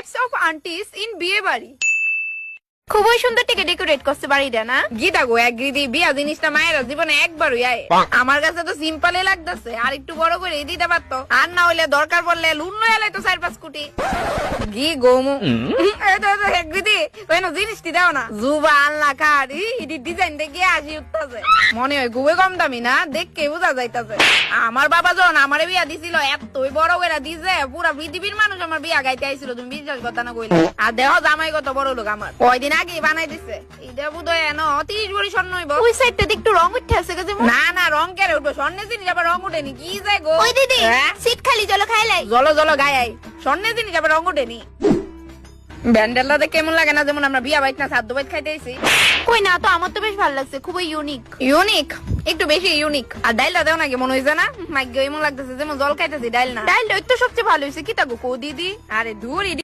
Types of আন্টিস in বিয়ে বাড়ি। খুবই সুন্দর থেকে ডেকোরেট করতে বাড়িটা না গীতা গো। একদিদি বিয়া জিনিসটা মায়েরা জীবনে একবারই আয়। আমার কাছে তো সিম্পলে লাগতেছে, আর একটু বড় করে দিতে পারতো। আর না হইলে দরকার পড়লে লুন এলাই তো 4-5 কোটি ঘি গোমু। একদিদি জিনিসটি দাও না জুবা আল্লাহ কার ডিজাইন দেখে আসি উঠতেছে। মনে হয় খুবই কম দামি না, দেখকে বোঝা যাইতেছে। আমার বাবা যখন আমারে বিয়া দিছিল এতই বড় করে দিছে, পুরা পৃথিবীর মানুষ আমার বিয়া গাইতে আইছিল। তুমি বিশ্বাস কথা না কইলে। আর দেহ জামাই কত বড় লোক আমার, কয়দিন আগে বানাই দিছে। এটা বোধহয় 30 ভরি স্বর্ণ হইব। ওই সাইডটা একটু রং উঠে আছে। না না, রং কেড়ে উঠবো, স্বর্ণের জিনিস আবার রং উঠেনি। কি যায় গো ওই দিদি, সিট খালি জল খাইলাই জল জল গায়ে স্বর্ণের জিনিস আবার রং উঠেনি। ব্যান্ডেলটা কেমন লাগে না, যেমন আমরা বিয়া বাইক না সাধ্য বাইক খাইতে আইছি। কই না তো, আমার তো বেশ ভালো লাগছে, খুবই ইউনিক একটু বেশি ইউনিক। আর ডাইলটা দেও নাকি মনে হইছে না মাইক এমন লাগতেছে যেমন জল খাইতেছি। ডাইল না, ডাইলটা একটু সবচেয়ে ভালো হয়েছে। কি তাগো কো দিদি, আরে দূর